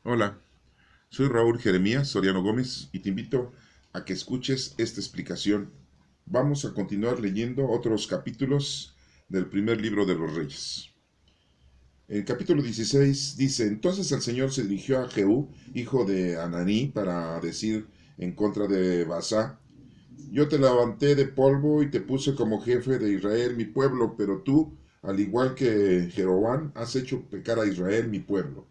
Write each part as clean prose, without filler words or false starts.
Hola, soy Raúl Jeremías Soriano Gómez y te invito a que escuches esta explicación. Vamos a continuar leyendo otros capítulos del primer libro de los Reyes. El capítulo 16 dice: Entonces el Señor se dirigió a Jehú, hijo de Ananí, para decir en contra de Basá: Yo te levanté de polvo y te puse como jefe de Israel, mi pueblo, pero tú, al igual que Jeroboam, has hecho pecar a Israel, mi pueblo.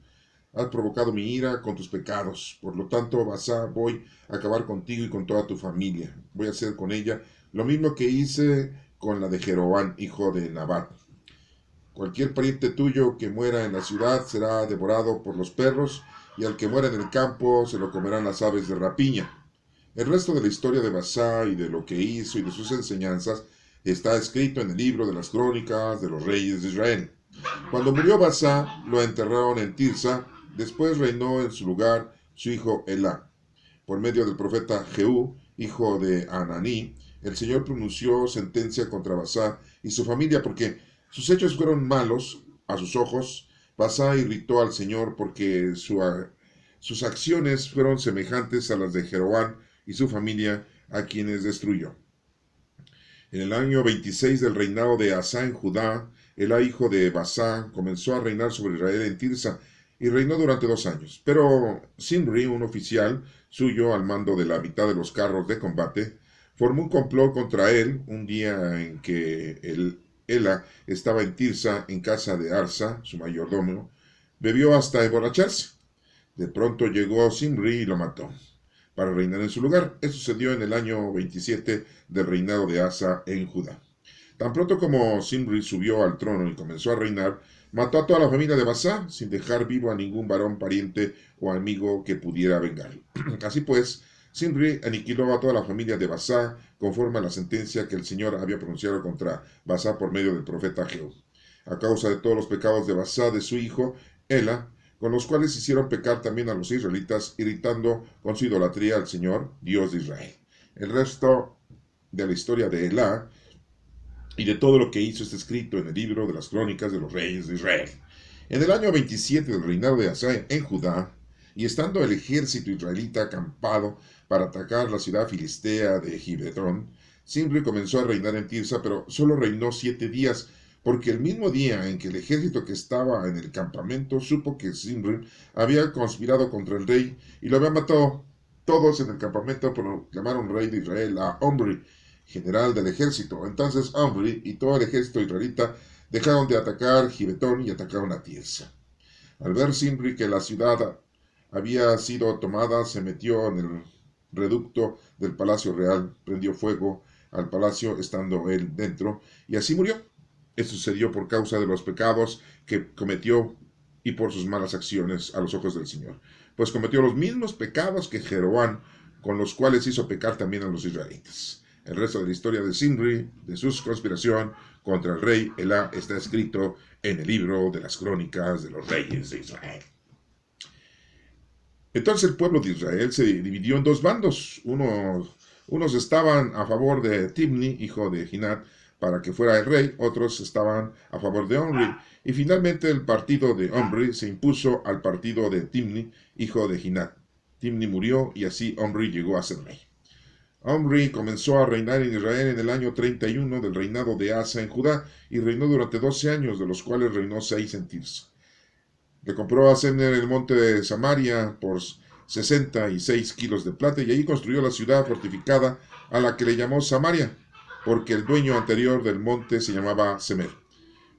Has provocado mi ira con tus pecados. Por lo tanto, Basá, voy a acabar contigo y con toda tu familia. Voy a hacer con ella lo mismo que hice con la de Jeroboam, hijo de Nabat. Cualquier pariente tuyo que muera en la ciudad será devorado por los perros, y al que muera en el campo se lo comerán las aves de rapiña. El resto de la historia de Basá y de lo que hizo y de sus enseñanzas está escrito en el libro de las crónicas de los reyes de Israel. Cuando murió Basá, lo enterraron en Tirsa. Después reinó en su lugar su hijo Elá. Por medio del profeta Jehú, hijo de Ananí, el Señor pronunció sentencia contra Basá y su familia porque sus hechos fueron malos a sus ojos. Basá irritó al Señor porque sus acciones fueron semejantes a las de Jeroboam y su familia, a quienes destruyó. En el año 26 del reinado de Asa en Judá, Elá, hijo de Basá, comenzó a reinar sobre Israel en Tirsa y reinó durante 2 años. Pero Simri, un oficial suyo al mando de la mitad de los carros de combate, formó un complot contra él un día en que Elá estaba en Tirsa en casa de Arsa, su mayordomo. Bebió hasta emborracharse. De pronto llegó Simri y lo mató para reinar en su lugar. Eso sucedió en el año 27 del reinado de Asa en Judá. Tan pronto como Simri subió al trono y comenzó a reinar, mató a toda la familia de Basá, sin dejar vivo a ningún varón, pariente o amigo que pudiera vengarlo. Así pues, Simri aniquiló a toda la familia de Basá, conforme a la sentencia que el Señor había pronunciado contra Basá por medio del profeta Jehú. A causa de todos los pecados de Basá, de su hijo, Ela, con los cuales hicieron pecar también a los israelitas, irritando con su idolatría al Señor, Dios de Israel. El resto de la historia de Elá y de todo lo que hizo está escrito en el libro de las crónicas de los reyes de Israel. En el año 27 del reinado de Asa en Judá, y estando el ejército israelita acampado para atacar la ciudad filistea de Gibetón, Simri comenzó a reinar en Tirsa, pero solo reinó 7 días, porque el mismo día en que el ejército que estaba en el campamento supo que Simri había conspirado contra el rey y lo había matado, todos en el campamento proclamaron rey de Israel a Omri, general del ejército. Entonces Omri y todo el ejército israelita dejaron de atacar Gibetón y atacaron a Tirsa. Al ver Simri que la ciudad había sido tomada, se metió en el reducto del palacio real, prendió fuego al palacio estando él dentro, y así murió. Esto sucedió por causa de los pecados que cometió y por sus malas acciones a los ojos del Señor, pues cometió los mismos pecados que Jeroboam, con los cuales hizo pecar también a los israelitas. El resto de la historia de Simri, de su conspiración contra el rey Elá, está escrito en el libro de las crónicas de los reyes de Israel. Entonces el pueblo de Israel se dividió en dos bandos. Unos estaban a favor de Tibni, hijo de Ginat, para que fuera el rey, otros estaban a favor de Omri, y finalmente el partido de Omri se impuso al partido de Timni, hijo de Ginat. Timni murió y así Omri llegó a ser rey. Omri comenzó a reinar en Israel en el año 31 del reinado de Asa en Judá, y reinó durante 12 años, de los cuales reinó 6 en Tirsa. Le compró a Semner el monte de Samaria por 66 kilos de plata, y allí construyó la ciudad fortificada a la que le llamó Samaria, porque el dueño anterior del monte se llamaba Semer.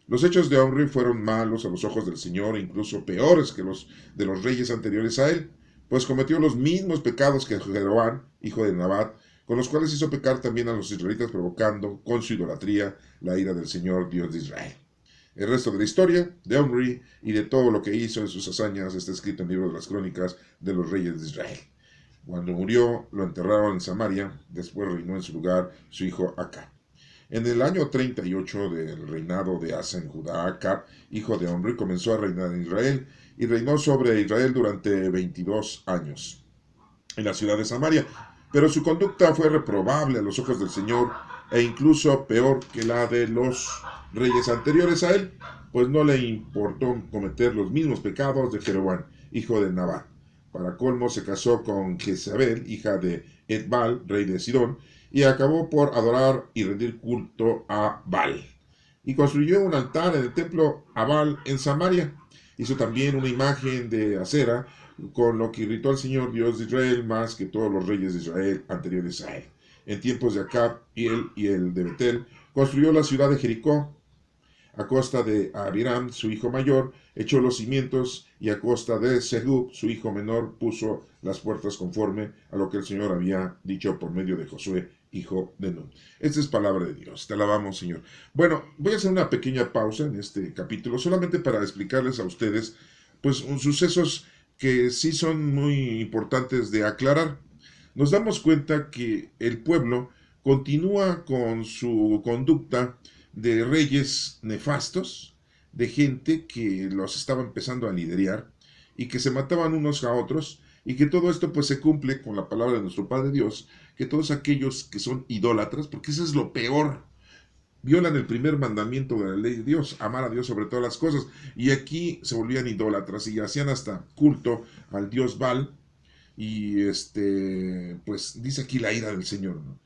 Los hechos de Omri fueron malos a los ojos del Señor, e incluso peores que los de los reyes anteriores a él, pues cometió los mismos pecados que Jeroboam, hijo de Nabat, con los cuales hizo pecar también a los israelitas, provocando con su idolatría la ira del Señor, Dios de Israel. El resto de la historia de Omri y de todo lo que hizo en sus hazañas está escrito en el libro de las crónicas de los reyes de Israel. Cuando murió, lo enterraron en Samaria, después reinó en su lugar su hijo Acab. En el año 38 del reinado de Asa en Judá, Acab, hijo de Omri, comenzó a reinar en Israel, y reinó sobre Israel durante 22 años en la ciudad de Samaria. Pero su conducta fue reprobable a los ojos del Señor, e incluso peor que la de los reyes anteriores a él, pues no le importó cometer los mismos pecados de Jeroboam, hijo de Nabat. Para colmo se casó con Jezabel, hija de Edbal, rey de Sidón, y acabó por adorar y rendir culto a Baal. Y construyó un altar en el templo a Baal en Samaria. Hizo también una imagen de acera, con lo que irritó al Señor Dios de Israel más que todos los reyes de Israel anteriores a él. En tiempos de Acab y el de Betel, construyó la ciudad de Jericó. A costa de Abiram, su hijo mayor, echó los cimientos, y a costa de Sehub, su hijo menor, puso las puertas conforme a lo que el Señor había dicho por medio de Josué, hijo de Nun. Esta es palabra de Dios. Te alabamos, Señor. Bueno, voy a hacer una pequeña pausa en este capítulo, solamente para explicarles a ustedes, pues, sucesos que sí son muy importantes de aclarar. Nos damos cuenta que el pueblo continúa con su conducta de reyes nefastos, de gente que los estaba empezando a liderar y que se mataban unos a otros, y que todo esto pues se cumple con la palabra de nuestro Padre Dios, que todos aquellos que son idólatras, porque eso es lo peor, violan el primer mandamiento de la ley de Dios, amar a Dios sobre todas las cosas, y aquí se volvían idólatras y hacían hasta culto al dios Baal. Y pues dice aquí la ira del Señor, ¿no?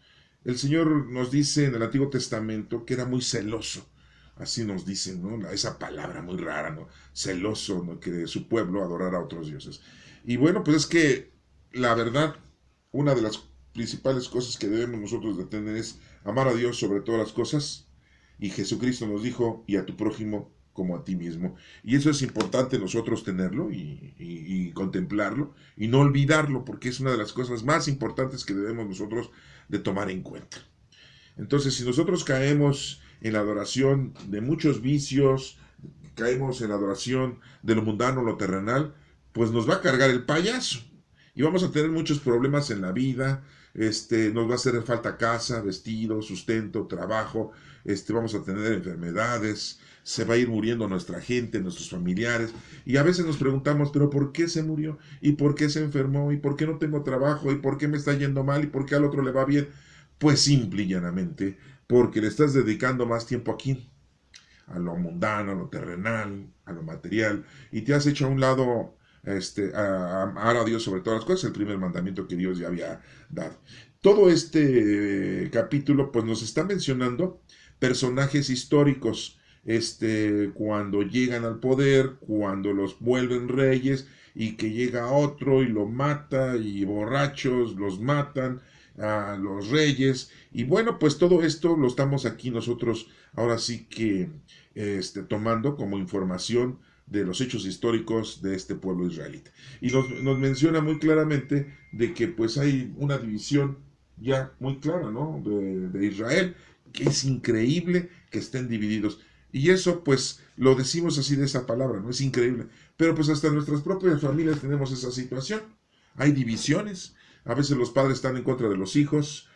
El Señor nos dice en el Antiguo Testamento que era muy celoso. Así nos dice, ¿no? Esa palabra muy rara, ¿no? Celoso, ¿no? Que su pueblo adorara a otros dioses. Y bueno, pues es que la verdad, una de las principales cosas que debemos nosotros de tener es amar a Dios sobre todas las cosas. Y Jesucristo nos dijo, y a tu prójimo como a ti mismo. Y eso es importante nosotros tenerlo y contemplarlo y no olvidarlo, porque es una de las cosas más importantes que debemos nosotros de tomar en cuenta. Entonces, si nosotros caemos en la adoración de muchos vicios, caemos en la adoración de lo mundano, lo terrenal, pues nos va a cargar el payaso. Y vamos a tener muchos problemas en la vida. Nos va a hacer falta casa, vestido, sustento, trabajo. Vamos a tener enfermedades. Se va a ir muriendo nuestra gente, nuestros familiares. Y a veces nos preguntamos, ¿pero por qué se murió? ¿Y por qué se enfermó? ¿Y por qué no tengo trabajo? ¿Y por qué me está yendo mal? ¿Y por qué al otro le va bien? Pues simple y llanamente, porque le estás dedicando más tiempo aquí, a lo mundano, a lo terrenal, a lo material, y te has hecho a un lado a amar a Dios sobre todas las cosas, el primer mandamiento que Dios ya había dado. Todo este capítulo pues nos está mencionando personajes históricos, cuando llegan al poder, cuando los vuelven reyes, y que llega otro y lo mata, y borrachos los matan a los reyes, y bueno, pues todo esto lo estamos aquí nosotros ahora sí que tomando como información de los hechos históricos de este pueblo israelita. Y nos menciona muy claramente de que pues hay una división ya muy clara, ¿no? De Israel, que es increíble que estén divididos. Y eso pues lo decimos así de esa palabra, ¿no? Es increíble. Pero pues hasta en nuestras propias familias tenemos esa situación. Hay divisiones. A veces los padres están en contra de los hijos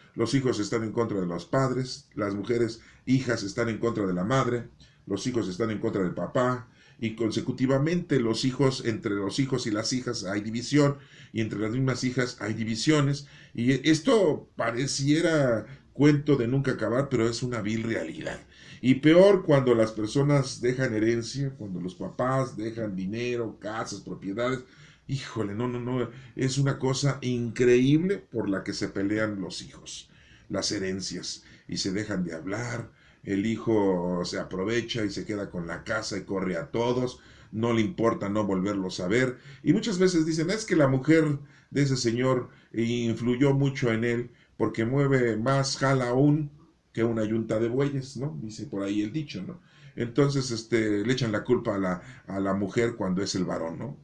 están en contra de los padres, las mujeres, hijas, están en contra de la madre, los hijos están en contra del papá, y consecutivamente los hijos, entre los hijos y las hijas hay división, y entre las mismas hijas hay divisiones, y esto pareciera cuento de nunca acabar, pero es una vil realidad. Y peor cuando las personas dejan herencia, cuando los papás dejan dinero, casas, propiedades. Híjole, no, no, no, es una cosa increíble por la que se pelean los hijos, las herencias, y se dejan de hablar. El hijo se aprovecha y se queda con la casa y corre a todos, no le importa no volverlos a ver. Y muchas veces dicen, es que la mujer de ese señor influyó mucho en él, porque mueve más jala aún que una yunta de bueyes, ¿no? Dice por ahí el dicho, ¿no? Entonces, le echan la culpa a la mujer cuando es el varón, ¿no?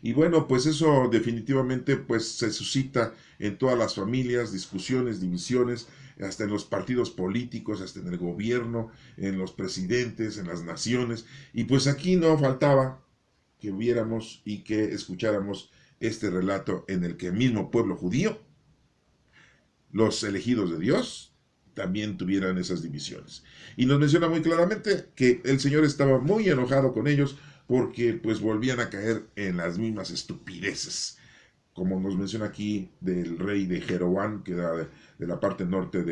Y bueno, pues eso definitivamente pues se suscita en todas las familias, discusiones, divisiones, hasta en los partidos políticos, hasta en el gobierno, en los presidentes, en las naciones. Y pues aquí no faltaba que viéramos y que escucháramos este relato en el que el mismo pueblo judío, los elegidos de Dios, también tuvieran esas divisiones. Y nos menciona muy claramente que el Señor estaba muy enojado con ellos porque pues volvían a caer en las mismas estupideces, como nos menciona aquí del rey de Jeroboam, que era de la parte norte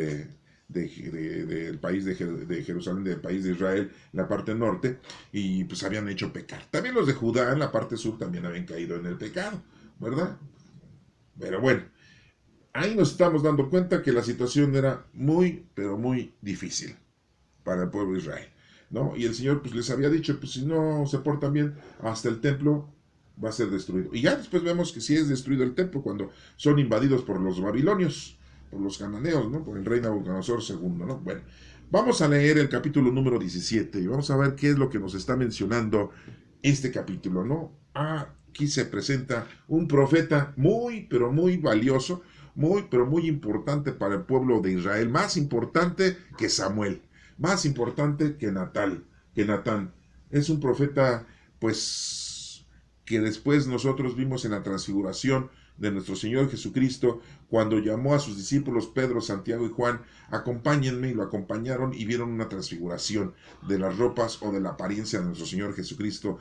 del país de Jerusalén, del país de Israel, la parte norte, y pues habían hecho pecar. También los de Judá, en la parte sur, también habían caído en el pecado, ¿verdad? Pero bueno, ahí nos estamos dando cuenta que la situación era muy, pero muy difícil para el pueblo de Israel, ¿no? Y el Señor pues les había dicho, pues si no se portan bien, hasta el templo va a ser destruido. Y ya después vemos que sí es destruido el templo cuando son invadidos por los babilonios, por los cananeos, ¿no? Por el rey Nabucodonosor II, ¿no? Bueno, vamos a leer el capítulo número 17 y vamos a ver qué es lo que nos está mencionando este capítulo, ¿no? Aquí se presenta un profeta muy, pero muy valioso, muy, pero muy importante para el pueblo de Israel, más importante que Samuel, más importante que Natán. Es un profeta, pues, que después nosotros vimos en la transfiguración de nuestro Señor Jesucristo, cuando llamó a sus discípulos Pedro, Santiago y Juan, acompáñenme, y lo acompañaron y vieron una transfiguración de las ropas o de la apariencia de nuestro Señor Jesucristo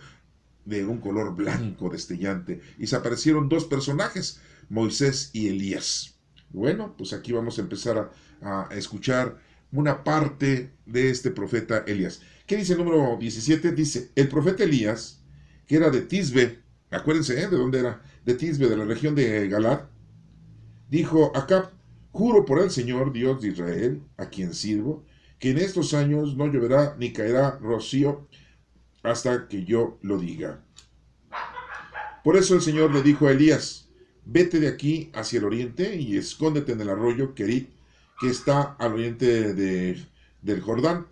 de un color blanco destellante, y se aparecieron dos personajes, Moisés y Elías. Bueno, pues aquí vamos a empezar a escuchar una parte de este profeta Elías. ¿Qué dice el número 17? Dice, el profeta Elías, que era de Tisbe, acuérdense, ¿de dónde era? De Tisbe, de la región de Galad, dijo a Acab, juro por el Señor Dios de Israel, a quien sirvo, que en estos años no lloverá ni caerá rocío hasta que yo lo diga. Por eso el Señor le dijo a Elías, vete de aquí hacia el oriente y escóndete en el arroyo Kerit, que está al oriente del Jordán.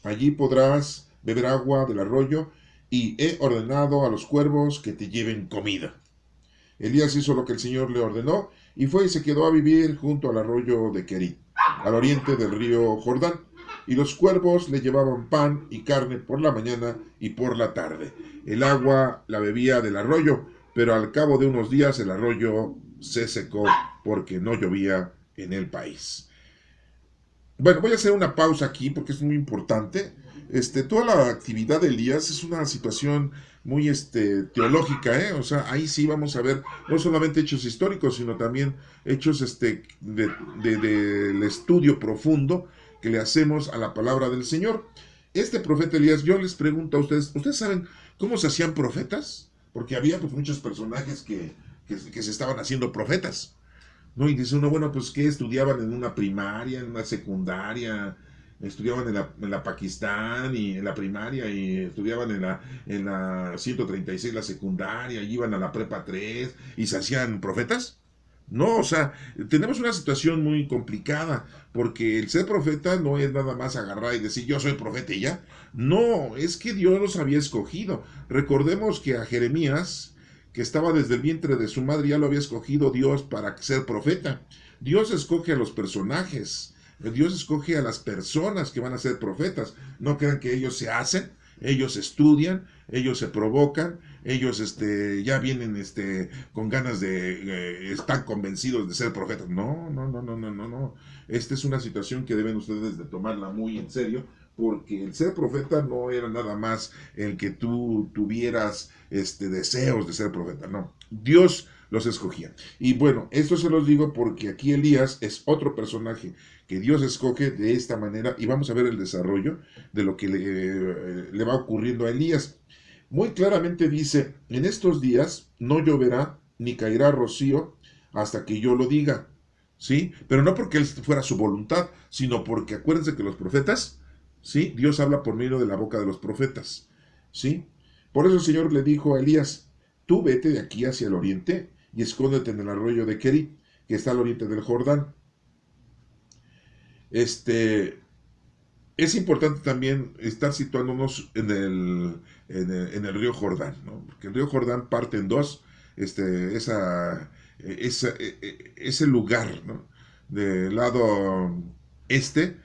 Allí podrás beber agua del arroyo, y he ordenado a los cuervos que te lleven comida. Elías hizo lo que el Señor le ordenó, y fue y se quedó a vivir junto al arroyo de Kerit, al oriente del río Jordán. Y los cuervos le llevaban pan y carne por la mañana y por la tarde. El agua la bebía del arroyo, pero al cabo de unos días el arroyo se secó porque no llovía en el país. Bueno, voy a hacer una pausa aquí porque es muy importante. Toda la actividad de Elías es una situación muy teológica, ¿eh? O sea, ahí sí vamos a ver no solamente hechos históricos, sino también hechos del estudio profundo que le hacemos a la palabra del Señor. Este profeta Elías, yo les pregunto a ustedes, ¿ustedes saben cómo se hacían profetas? Porque había pues muchos personajes que se estaban haciendo profetas, ¿no? Y dice uno, bueno, pues que estudiaban en una primaria, en una secundaria, estudiaban en la Pakistán y en la primaria, y estudiaban en la 136 la secundaria, y iban a la prepa 3 y se hacían profetas. No, o sea, tenemos una situación muy complicada, porque el ser profeta no es nada más agarrar y decir yo soy profeta y ya. No, es que Dios los había escogido. Recordemos que a Jeremías, que estaba desde el vientre de su madre, ya lo había escogido Dios para ser profeta. Dios escoge a los personajes, Dios escoge a las personas que van a ser profetas. No crean que ellos se hacen, ellos estudian, ellos se provocan, ellos ya vienen con ganas están convencidos de ser profetas. No, no, no, no, no, no, no. Esta es una situación que deben ustedes de tomarla muy en serio, porque el ser profeta no era nada más el que tú tuvieras deseos de ser profeta, no. Dios los escogía. Y bueno, esto se los digo porque aquí Elías es otro personaje que Dios escoge de esta manera, y vamos a ver el desarrollo de lo que le va ocurriendo a Elías. Muy claramente dice, en estos días no lloverá ni caerá rocío hasta que yo lo diga, ¿sí? Pero no porque él fuera su voluntad, sino porque acuérdense que los profetas, ¿sí? Dios habla por medio de la boca de los profetas, ¿sí? Por eso el Señor le dijo a Elías, tú vete de aquí hacia el oriente y escóndete en el arroyo de Kerit, que está al oriente del Jordán. Es importante también estar situándonos en el río Jordán, ¿no? Porque el río Jordán parte en dos, ese lugar, ¿no? Del lado este,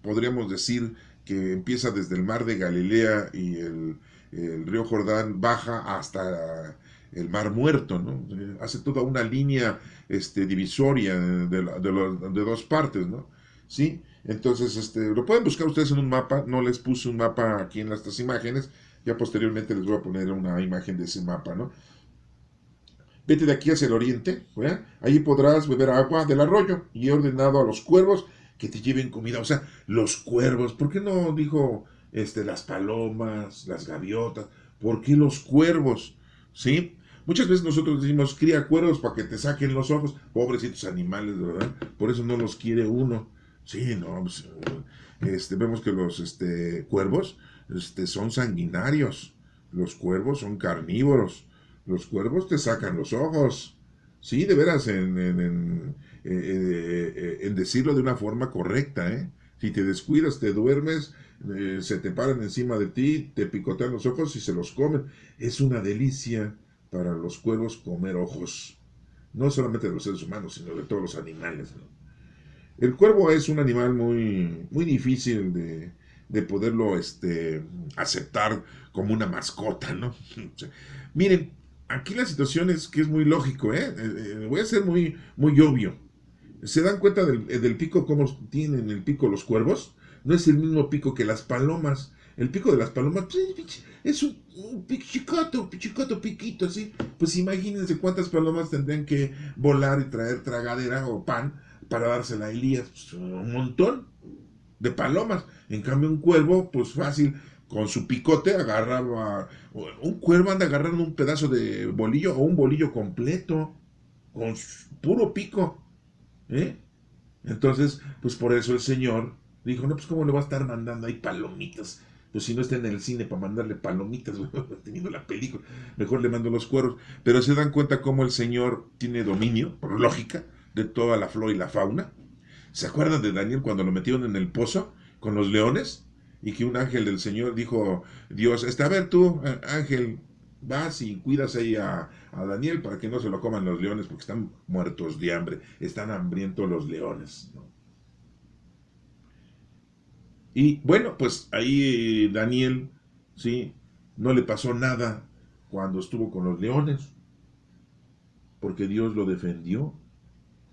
podríamos decir que empieza desde el mar de Galilea, y el río Jordán baja hasta el mar Muerto, ¿no? Hace toda una línea divisoria de dos partes, ¿no? ¿Sí? Entonces, lo pueden buscar ustedes en un mapa. No les puse un mapa aquí en estas imágenes, ya posteriormente les voy a poner una imagen de ese mapa, ¿no? vete de aquí hacia el oriente, ¿verdad? Allí podrás beber agua del arroyo, y he ordenado a los cuervos que te lleven comida. O sea, los cuervos, ¿por qué no dijo las palomas, las gaviotas? ¿Por qué los cuervos? ¿Sí? Muchas veces nosotros decimos, cría cuervos para que te saquen los ojos. Pobrecitos animales, ¿verdad? Por eso no los quiere uno. Sí, no, pues, vemos que los cuervos son sanguinarios. Los cuervos son carnívoros. Los cuervos te sacan los ojos. Sí, de veras, en decirlo de una forma correcta, ¿eh? Si te descuidas, te duermes, se te paran encima de ti, te picotean los ojos y se los comen. Es una delicia para los cuervos comer ojos. No solamente de los seres humanos, sino de todos los animales, ¿no? El cuervo es un animal muy, muy difícil de poderlo aceptar como una mascota, ¿no? Miren, aquí la situación es que es muy lógico, ¿eh? Voy a ser muy, muy obvio. ¿Se dan cuenta del pico, cómo tienen el pico los cuervos? No es el mismo pico que las palomas. El pico de las palomas pues, es un pichicoto piquito, así. Pues imagínense cuántas palomas tendrían que volar y traer tragadera o pan para dársela a Elías. Pues, un montón de palomas. En cambio, un cuervo, pues fácil, con su picote agarraba. Un cuervo anda agarrando un pedazo de bolillo o un bolillo completo, con puro pico. ¿Eh? Entonces, pues por eso el Señor dijo, no, pues cómo le va a estar mandando ahí palomitas. Pues si no está en el cine para mandarle palomitas, teniendo la película, mejor le mando los cuervos. Pero se dan cuenta cómo el Señor tiene dominio, por lógica, de toda la flora y la fauna. ¿Se acuerdan de Daniel cuando lo metieron en el pozo con los leones? Y que un ángel del Señor dijo, Dios, a ver tú, ángel, vas y cuidas ahí a Daniel para que no se lo coman los leones porque están muertos de hambre, están hambrientos los leones, ¿no? Y bueno, pues ahí Daniel, ¿sí? No le pasó nada cuando estuvo con los leones, porque Dios lo defendió,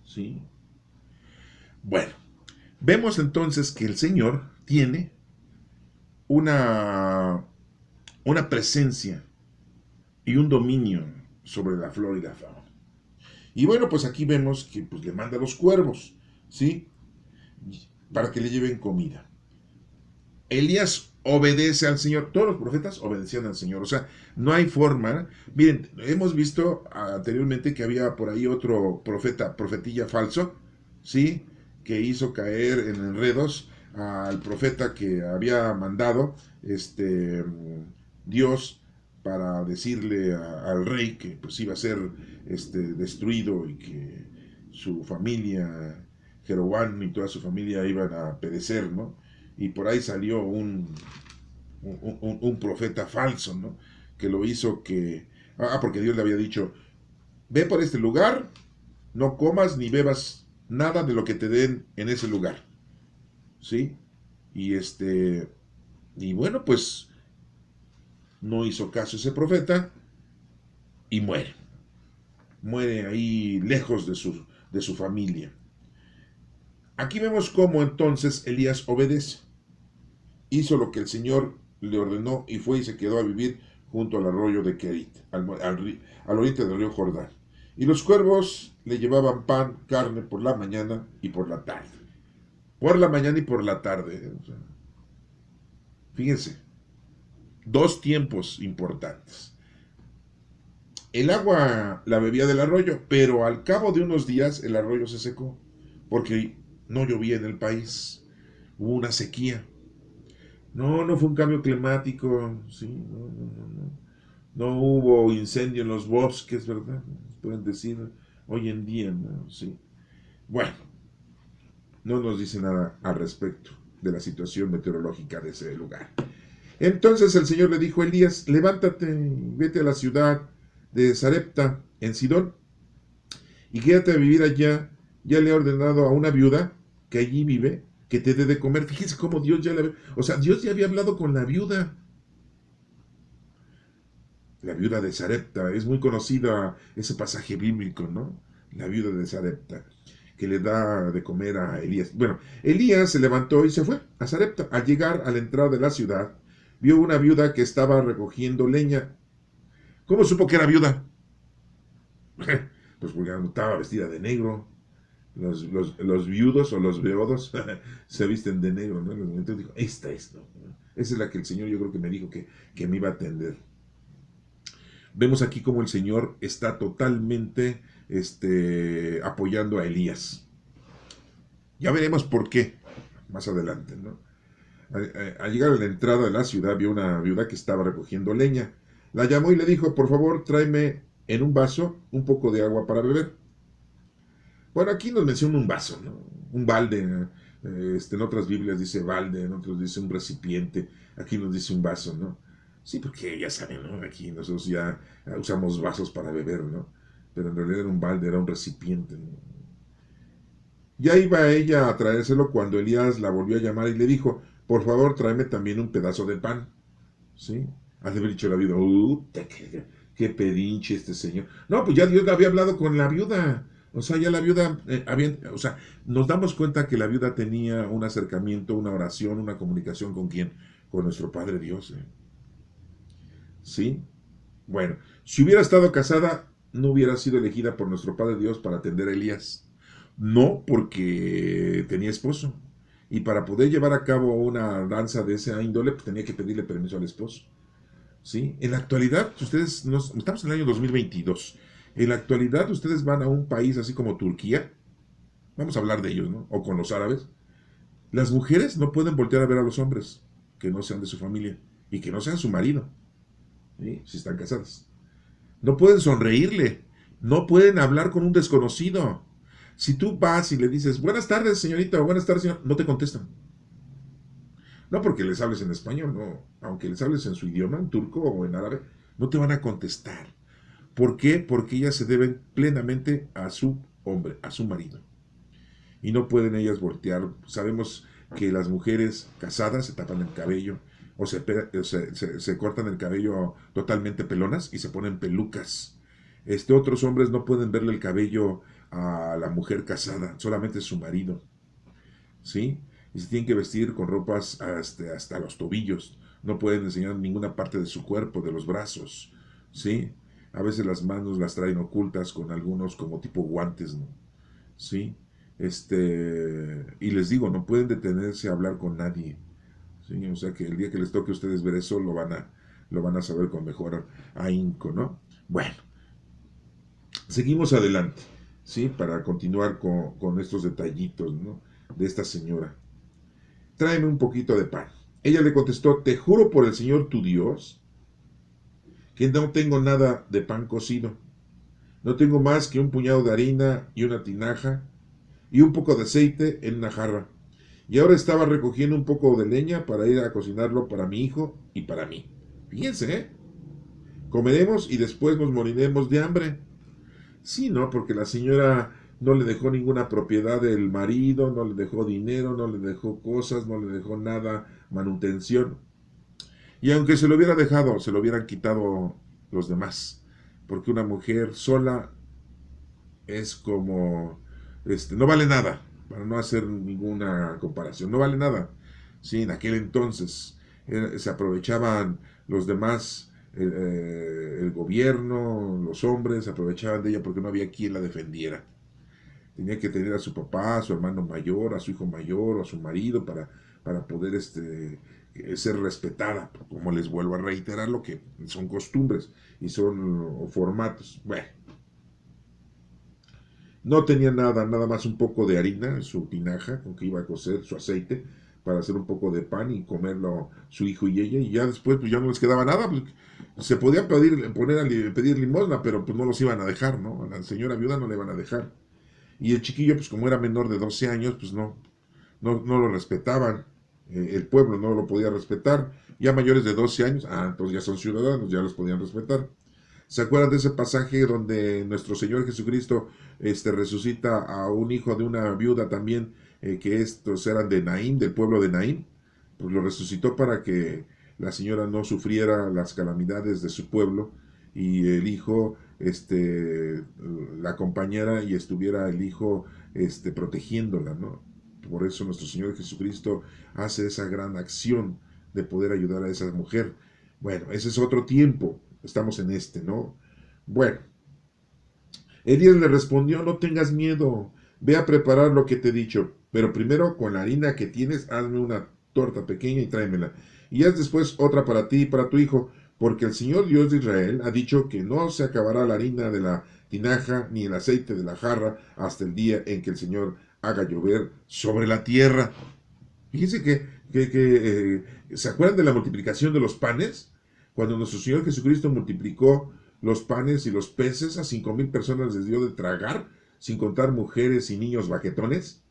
¿sí? Bueno, vemos entonces que el Señor tiene una, una presencia y un dominio sobre la flora y la fauna. Y bueno, pues aquí vemos que pues, le manda a los cuervos, ¿sí? Para que le lleven comida. Elías obedece al Señor. Todos los profetas obedecían al Señor. O sea, no hay forma. Miren, hemos visto anteriormente que había por ahí otro profetilla falso, ¿sí? Que hizo caer en enredos al profeta que había mandado Dios para decirle al rey que pues iba a ser destruido y que su familia, Jeroboam y toda su familia iban a perecer, ¿no? Y por ahí salió un profeta falso, ¿no? Que lo hizo que... porque Dios le había dicho, ve por este lugar, no comas ni bebas nada de lo que te den en ese lugar, ¿sí? Y y bueno, pues no hizo caso ese profeta y muere. Muere ahí lejos de su familia. Aquí vemos cómo entonces Elías obedece. Hizo lo que el Señor le ordenó y fue y se quedó a vivir junto al arroyo de Kerit, al oriente del río Jordán. Y los cuervos le llevaban pan, carne por la mañana y por la tarde. Por la mañana y por la tarde. O sea, fíjense, dos tiempos importantes. El agua la bebía del arroyo, pero al cabo de unos días el arroyo se secó, porque no llovía en el país. Hubo una sequía. No fue un cambio climático, sí, no hubo incendio en los bosques, ¿verdad? Pueden decir hoy en día, ¿no? Sí. Bueno, no nos dice nada al respecto de la situación meteorológica de ese lugar. Entonces el Señor le dijo a Elías, levántate, vete a la ciudad de Sarepta, en Sidón, y quédate a vivir allá. Ya le he ordenado a una viuda que allí vive, que te dé de comer. Fíjense cómo Dios ya le... O sea, Dios ya había hablado con la viuda. La viuda de Sarepta. Es muy conocida ese pasaje bíblico, ¿no? La viuda de Sarepta, que le da de comer a Elías. Bueno, Elías se levantó y se fue a Sarepta. Al llegar a la entrada de la ciudad, vio una viuda que estaba recogiendo leña. ¿Cómo supo que era viuda? Pues porque estaba vestida de negro. Los viudos o los beodos se visten de negro, ¿no? Entonces dijo, esta es, ¿no? Esa es la que el Señor yo creo que me dijo que me iba a atender. Vemos aquí como el Señor está totalmente apoyando a Elías. Ya veremos por qué más adelante, ¿no? Al llegar a la entrada de la ciudad, vio una viuda que estaba recogiendo leña. La llamó y le dijo, por favor, tráeme en un vaso un poco de agua para beber. Bueno, aquí nos menciona un vaso, ¿no? Un balde. En otras Biblias dice balde, en otros dice un recipiente. Aquí nos dice un vaso, ¿no? Sí, porque ya saben, ¿no? Aquí nosotros ya usamos vasos para beber, ¿no? Pero en realidad era un balde, era un recipiente, ¿no? Ya iba ella a traérselo cuando Elías la volvió a llamar y le dijo, por favor, tráeme también un pedazo de pan. ¿Sí? Ha de haber dicho la viuda, qué pedinche este señor. No, pues ya Dios le había hablado con la viuda. O sea, ya la viuda, o sea, nos damos cuenta que la viuda tenía un acercamiento, una oración, una comunicación con quién, con nuestro Padre Dios. ¿Sí? Bueno, si hubiera estado casada, no hubiera sido elegida por nuestro Padre Dios para atender a Elías. No, porque tenía esposo. Y para poder llevar a cabo una danza de esa índole, pues tenía que pedirle permiso al esposo. ¿Sí? En la actualidad, estamos en el año 2022. En la actualidad, ustedes van a un país así como Turquía, vamos a hablar de ellos, ¿no? O con los árabes. Las mujeres no pueden voltear a ver a los hombres que no sean de su familia y que no sean su marido, ¿sí? Si están casadas. No pueden sonreírle, no pueden hablar con un desconocido. Si tú vas y le dices, buenas tardes, señorita, o buenas tardes, señor, no te contestan. No porque les hables en español, no. Aunque les hables en su idioma, en turco o en árabe, no te van a contestar. ¿Por qué? Porque ellas se deben plenamente a su hombre, a su marido. Y no pueden ellas voltear. Sabemos que las mujeres casadas se tapan el cabello o se cortan el cabello totalmente pelonas y se ponen pelucas. Otros hombres no pueden verle el cabello a la mujer casada, solamente su marido. ¿Sí? Y se tienen que vestir con ropas hasta los tobillos. No pueden enseñar ninguna parte de su cuerpo, de los brazos. ¿Sí? A veces las manos las traen ocultas con algunos como tipo guantes, ¿no? ¿Sí? Y les digo, no pueden detenerse a hablar con nadie. ¿Sí? O sea que el día que les toque a ustedes ver eso, lo van a saber con mejor ahínco, ¿no? Bueno, seguimos adelante, ¿sí? Para continuar con estos detallitos, ¿no? De esta señora. Tráeme un poquito de pan. Ella le contestó, te juro por el Señor tu Dios, que no tengo nada de pan cocido. No tengo más que un puñado de harina y una tinaja y un poco de aceite en una jarra. Y ahora estaba recogiendo un poco de leña para ir a cocinarlo para mi hijo y para mí. Fíjense, ¿eh? Comeremos y después nos moriremos de hambre. Sí, ¿no? Porque la señora no le dejó ninguna propiedad del marido, no le dejó dinero, no le dejó cosas, no le dejó nada, manutención. Y aunque se lo hubiera dejado, se lo hubieran quitado los demás. Porque una mujer sola es como, no vale nada, para no hacer ninguna comparación, no vale nada. Sí, en aquel entonces se aprovechaban los demás, el gobierno, los hombres, se aprovechaban de ella porque no había quien la defendiera. Tenía que tener a su papá, a su hermano mayor, a su hijo mayor, o a su marido para poder ser respetada. Como les vuelvo a reiterar, lo que son costumbres y son formatos. Bueno, no tenía nada, nada más un poco de harina en su tinaja con que iba a cocer su aceite para hacer un poco de pan y comerlo su hijo y ella. Y ya después pues ya no les quedaba nada. Pues, se podían pedir limosna, pero pues no los iban a dejar, ¿no? A la señora viuda no le iban a dejar. Y el chiquillo, pues como era menor de 12 años, pues no lo respetaban. El pueblo no lo podía respetar. Ya mayores de 12 años, entonces ya son ciudadanos, ya los podían respetar. ¿Se acuerdan de ese pasaje donde nuestro Señor Jesucristo resucita a un hijo de una viuda también, que estos eran de Naín, del pueblo de Naín? Pues lo resucitó para que la señora no sufriera las calamidades de su pueblo y el hijo la acompañara y estuviera el hijo protegiéndola, ¿no? Por eso nuestro Señor Jesucristo hace esa gran acción de poder ayudar a esa mujer. Bueno, ese es otro tiempo. Estamos en ¿no? Bueno, Elías le respondió, no tengas miedo, ve a preparar lo que te he dicho, pero primero con la harina que tienes, hazme una torta pequeña y tráemela, y haz después otra para ti y para tu hijo, porque el Señor Dios de Israel ha dicho que no se acabará la harina de la tinaja ni el aceite de la jarra hasta el día en que el Señor haga llover sobre la tierra. Fíjense ¿se acuerdan de la multiplicación de los panes? Cuando nuestro Señor Jesucristo multiplicó los panes y los peces, a 5,000 personas les dio de tragar, sin contar mujeres y niños baquetones,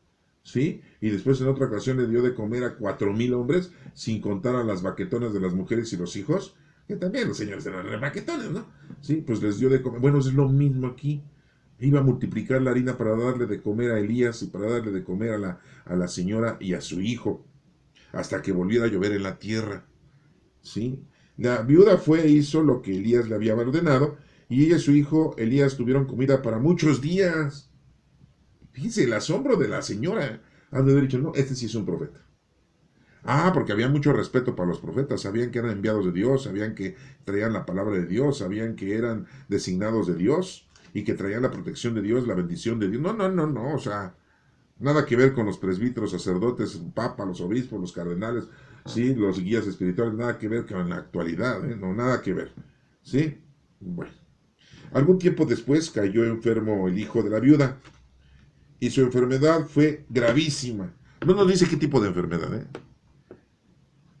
¿sí? Y después en otra ocasión le dio de comer a 4,000 hombres, sin contar a las baquetonas de las mujeres y los hijos, que también los señores eran baquetones, ¿no? Sí, pues les dio de comer. Bueno, es lo mismo aquí. Iba a multiplicar la harina para darle de comer a Elías y para darle de comer a la señora y a su hijo, hasta que volviera a llover en la tierra. ¿Sí? La viuda fue e hizo lo que Elías le había ordenado, y ella y su hijo Elías tuvieron comida para muchos días. Fíjense, el asombro de la señora. Han de haber dicho, no, este sí es un profeta. Ah, porque había mucho respeto para los profetas, sabían que eran enviados de Dios, sabían que traían la palabra de Dios, sabían que eran designados de Dios y que traían la protección de Dios, la bendición de Dios. No, no, no, no, o sea, nada que ver con los presbíteros, sacerdotes, el papa, los obispos, los cardenales, sí, los guías espirituales, nada que ver con la actualidad, no, nada que ver, sí. Bueno, algún tiempo después cayó enfermo el hijo de la viuda y su enfermedad fue gravísima. No nos dice qué tipo de enfermedad,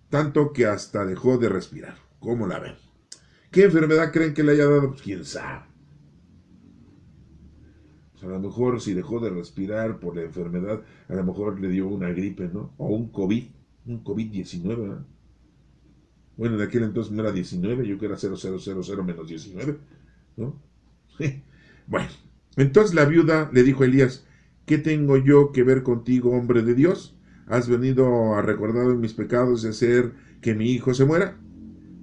tanto que hasta dejó de respirar. ¿Cómo la ven? ¿Qué enfermedad creen que le haya dado? Pues quién sabe. Pues a lo mejor si dejó de respirar por la enfermedad, a lo mejor le dio una gripe, ¿no? O un COVID-19, ¿no? Bueno, en aquel entonces no era 19, yo creo que era 0000 menos 19, ¿no? Bueno, entonces la viuda le dijo a Elías, ¿qué tengo yo que ver contigo, hombre de Dios? ¿Has venido a recordarme mis pecados y hacer que mi hijo se muera?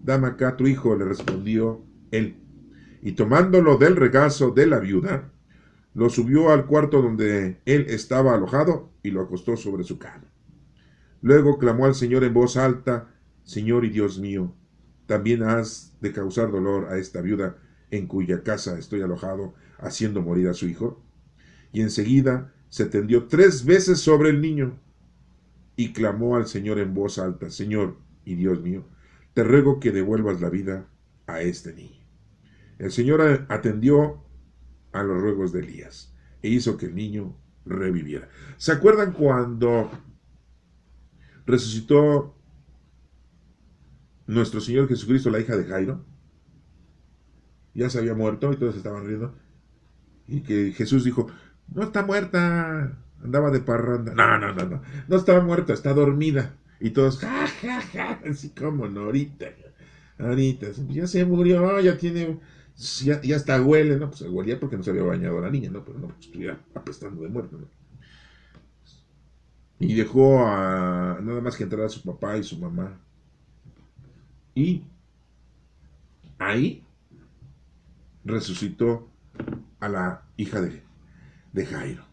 Dame acá tu hijo, le respondió él. Y tomándolo del regazo de la viuda, lo subió al cuarto donde él estaba alojado y lo acostó sobre su cama. Luego clamó al Señor en voz alta, Señor y Dios mío, también has de causar dolor a esta viuda en cuya casa estoy alojado, haciendo morir a su hijo. Y enseguida se tendió 3 veces sobre el niño y clamó al Señor en voz alta, Señor y Dios mío, te ruego que devuelvas la vida a este niño. El Señor atendió a los ruegos de Elías e hizo que el niño reviviera. ¿Se acuerdan cuando resucitó nuestro Señor Jesucristo la hija de Jairo? Ya se había muerto y todos estaban riendo. Y que Jesús dijo, no está muerta, andaba de parranda. No, no, no, no, no estaba muerta, está dormida. Y todos, ja, ja, ja, así como no, ahorita, ya se murió, ya tiene, ya hasta huele, ¿no? Pues huelía porque no se había bañado la niña, ¿no? Pero no, pues estuviera apestando de muerto, ¿no? Y dejó a nada más que entrar a su papá y su mamá. Y ahí resucitó a la hija de Jairo.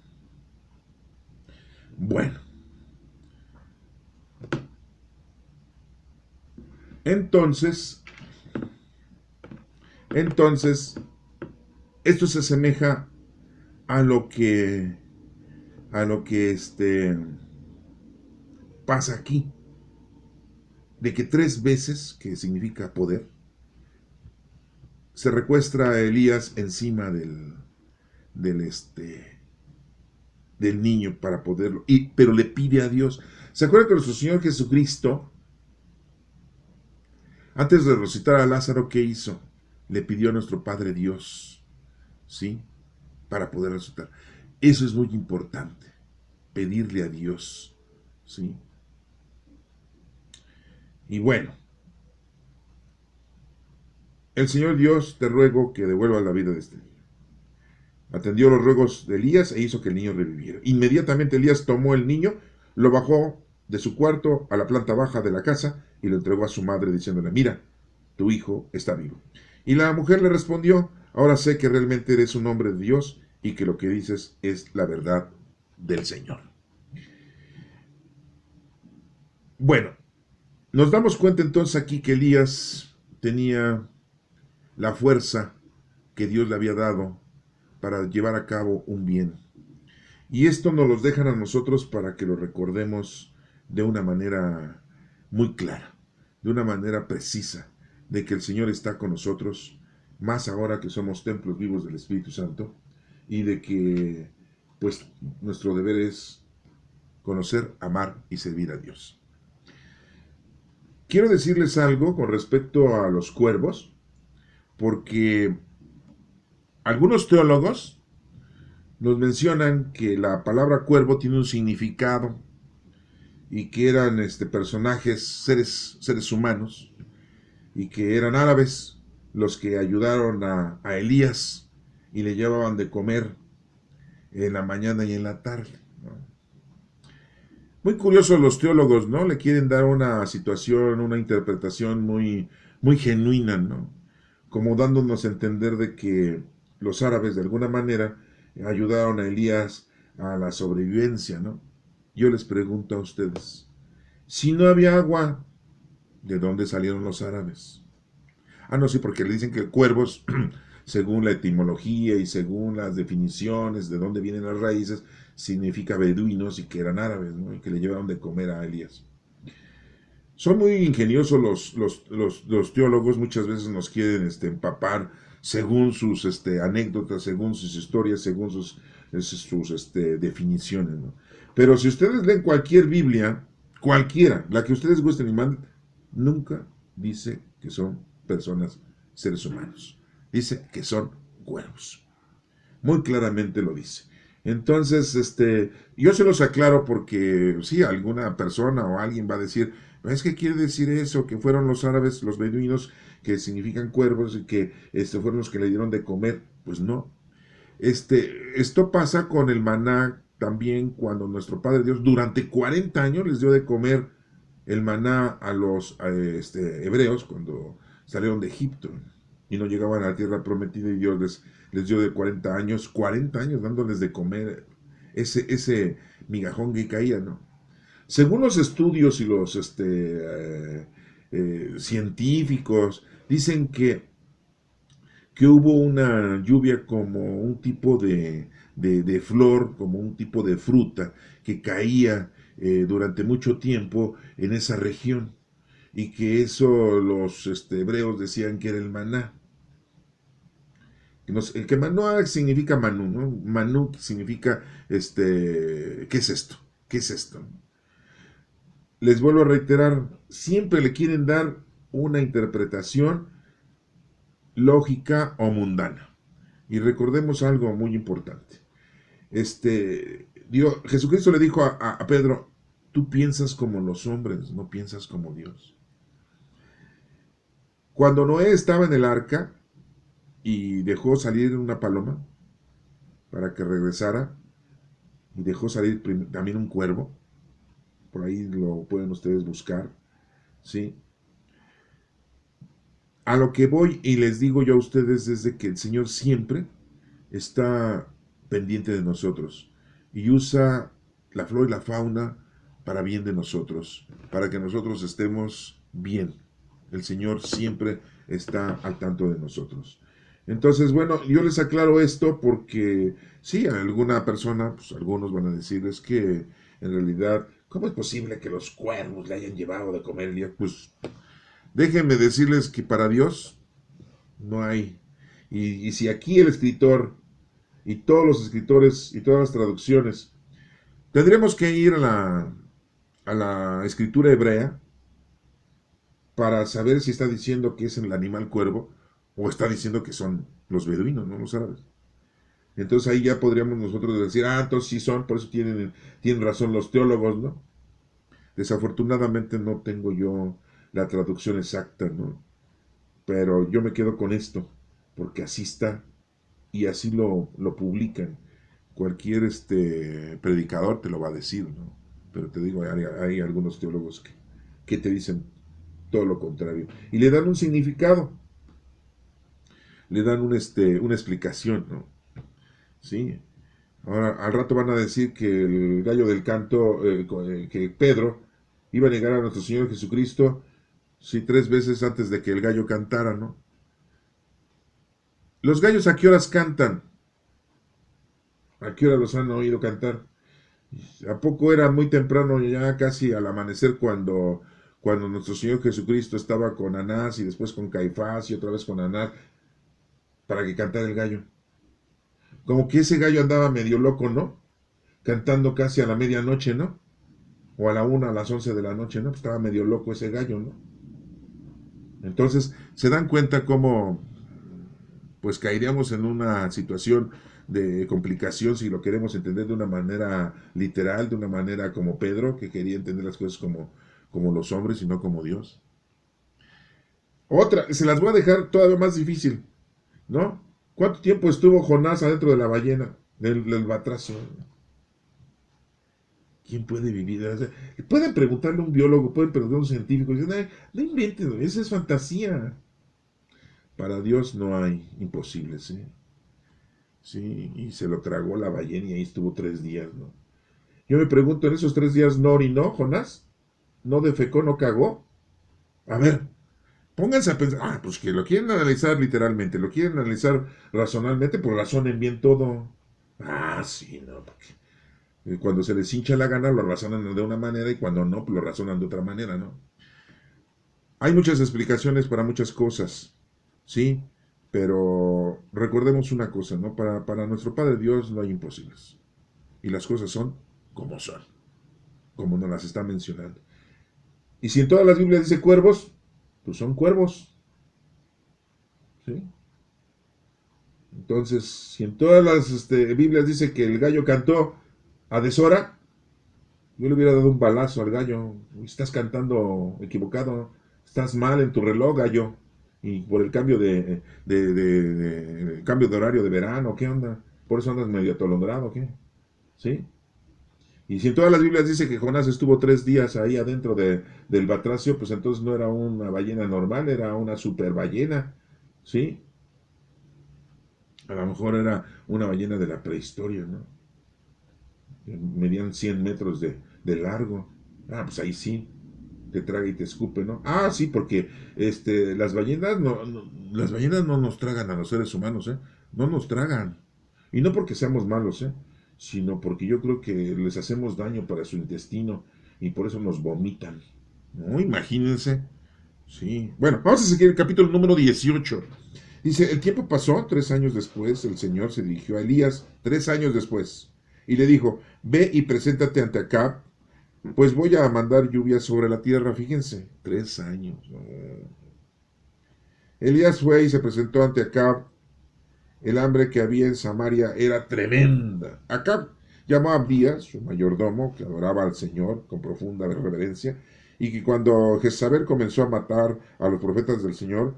Bueno, entonces, esto se asemeja a lo que, pasa aquí, de que 3 veces, que significa poder, se recuestra a Elías encima del, del niño para poderlo, pero le pide a Dios. ¿Se acuerdan que nuestro Señor Jesucristo, antes de resucitar a Lázaro, qué hizo? Le pidió a nuestro Padre Dios, ¿sí? Para poder resucitar. Eso es muy importante, pedirle a Dios, ¿sí? Y bueno, el Señor Dios, te ruego que devuelvas la vida de este niño. Atendió los ruegos de Elías e hizo que el niño reviviera. Inmediatamente Elías tomó el niño, lo bajó de su cuarto a la planta baja de la casa y lo entregó a su madre diciéndole, mira, tu hijo está vivo. Y la mujer le respondió, ahora sé que realmente eres un hombre de Dios y que lo que dices es la verdad del Señor. Bueno, nos damos cuenta entonces aquí que Elías tenía la fuerza que Dios le había dado para llevar a cabo un bien. Y esto nos los dejan a nosotros para que lo recordemos de una manera muy clara, de una manera precisa, de que el Señor está con nosotros, más ahora que somos templos vivos del Espíritu Santo, y de que pues nuestro deber es conocer, amar y servir a Dios. Quiero decirles algo con respecto a los cuervos, porque algunos teólogos nos mencionan que la palabra cuervo tiene un significado y que eran personajes, seres humanos, y que eran árabes los que ayudaron a Elías y le llevaban de comer en la mañana y en la tarde, ¿no? Muy curiosos los teólogos, ¿no? Le quieren dar una situación, una interpretación muy genuina, ¿no? Como dándonos a entender de que los árabes de alguna manera ayudaron a Elías a la sobrevivencia, ¿no? Yo les pregunto a ustedes, si no había agua, ¿de dónde salieron los árabes? Ah, no, sí, porque le dicen que cuervos, según la etimología y según las definiciones de dónde vienen las raíces, significa beduinos y que eran árabes, ¿no? Y que le llevaron de comer a Elías. Son muy ingeniosos los teólogos, muchas veces nos quieren empapar según sus anécdotas, según sus historias, según sus definiciones, ¿no? Pero si ustedes leen cualquier Biblia, cualquiera, la que ustedes gusten y manden, nunca dice que son personas, seres humanos. Dice que son cuervos. Muy claramente lo dice. Entonces, yo se los aclaro porque sí, alguna persona o alguien va a decir, es que quiere decir eso, que fueron los árabes, los beduinos, que significan cuervos y que fueron los que le dieron de comer. Pues no. Esto pasa con el maná también cuando nuestro Padre Dios durante 40 años les dio de comer el maná a los hebreos cuando salieron de Egipto y no llegaban a la tierra prometida y Dios les dio de 40 años dándoles de comer ese migajón que caía, ¿no? Según los estudios y los científicos, dicen que hubo una lluvia como un tipo de flor, como un tipo de fruta que caía durante mucho tiempo en esa región y que eso los hebreos decían que era el maná. El que maná significa manú, ¿no? Manú significa, ¿qué es esto? ¿Qué es esto? Les vuelvo a reiterar, siempre le quieren dar una interpretación lógica o mundana. Y recordemos algo muy importante. Jesucristo le dijo a Pedro, tú piensas como los hombres, no piensas como Dios. Cuando Noé estaba en el arca y dejó salir una paloma para que regresara, y dejó salir también un cuervo, por ahí lo pueden ustedes buscar, ¿sí? A lo que voy y les digo yo a ustedes es de que el Señor siempre está pendiente de nosotros y usa la flora y la fauna para bien de nosotros, para que nosotros estemos bien. El Señor siempre está al tanto de nosotros. Entonces, bueno, yo les aclaro esto porque sí, a alguna persona, pues algunos van a decir, es que en realidad, ¿cómo es posible que los cuervos le hayan llevado de comer el día? Pues déjenme decirles que para Dios no hay. Y si aquí el escritor y todos los escritores y todas las traducciones, tendremos que ir a la escritura hebrea para saber si está diciendo que es el animal cuervo o está diciendo que son los beduinos, no los árabes. Entonces ahí ya podríamos nosotros decir, entonces sí son, por eso tienen razón los teólogos, ¿no? Desafortunadamente no tengo yo la traducción exacta, ¿no? Pero yo me quedo con esto, porque así está y así lo publican. Cualquier predicador te lo va a decir, ¿no? Pero te digo, hay algunos teólogos que te dicen todo lo contrario. Y le dan un significado, le dan una explicación, ¿no? Sí. Ahora, al rato van a decir que el gallo del canto, que Pedro iba a negar a nuestro Señor Jesucristo, sí, 3 veces antes de que el gallo cantara, ¿no? ¿Los gallos a qué horas cantan? ¿A qué hora los han oído cantar? ¿A poco era muy temprano, ya casi al amanecer, cuando nuestro Señor Jesucristo estaba con Anás y después con Caifás y otra vez con Anás para que cantara el gallo? Como que ese gallo andaba medio loco, ¿no? Cantando casi a la medianoche, ¿no? O a la 1, a las 11 de la noche, ¿no? Pues estaba medio loco ese gallo, ¿no? Entonces, se dan cuenta cómo, pues, caeríamos en una situación de complicación si lo queremos entender de una manera literal, de una manera como Pedro, que quería entender las cosas como los hombres y no como Dios. Otra, se las voy a dejar todavía más difícil, ¿no? ¿Cuánto tiempo estuvo Jonás adentro de la ballena, del batracio? ¿Quién puede vivir? O sea, pueden preguntarle a un biólogo, pueden preguntarle a un científico, dicen, "Ay, no inventen, esa es fantasía". Para Dios no hay imposibles, ¿eh? Sí, y se lo tragó la ballena y ahí estuvo 3 días, ¿no? Yo me pregunto, ¿en esos 3 días no orinó Jonás? ¿No defecó, no cagó? A ver, pónganse a pensar, pues que lo quieren analizar literalmente, lo quieren analizar razonalmente, pues razonen bien todo. Sí, no, porque cuando se les hincha la gana lo razonan de una manera y cuando no, pues lo razonan de otra manera, ¿no? Hay muchas explicaciones para muchas cosas, ¿sí? Pero recordemos una cosa, ¿no? Para nuestro Padre Dios no hay imposibles. Y las cosas son, como nos las está mencionando. Y si en todas las Biblias dice cuervos, pues son cuervos, ¿sí? Entonces, si en todas las Biblias dice que el gallo cantó a deshora, yo le hubiera dado un balazo al gallo. Estás cantando equivocado, estás mal en tu reloj, gallo. Y por el cambio cambio de horario de verano, ¿qué onda? Por eso andas medio atolondrado, ¿qué? ¿Sí? Y si en todas las Biblias dice que Jonás estuvo 3 días ahí adentro del batracio, pues entonces no era una ballena normal, era una super ballena, ¿sí? A lo mejor era una ballena de la prehistoria, ¿no? Medían 100 metros de largo. Pues ahí sí, te traga y te escupe, ¿no? Sí, porque las ballenas no nos tragan a los seres humanos, ¿eh? No nos tragan. Y no porque seamos malos, ¿eh? Sino porque yo creo que les hacemos daño para su intestino y por eso nos vomitan. No, imagínense. Sí. Bueno, vamos a seguir el capítulo número 18. Dice, el tiempo pasó, 3 años después, el Señor se dirigió a Elías, 3 años después, y le dijo, ve y preséntate ante Acab, pues voy a mandar lluvia sobre la tierra. Fíjense, 3 años. Elías fue y se presentó ante Acab. El hambre que había en Samaria era tremenda. Acab llamó a Abdías, su mayordomo, que adoraba al Señor con profunda reverencia, y que cuando Jezabel comenzó a matar a los profetas del Señor,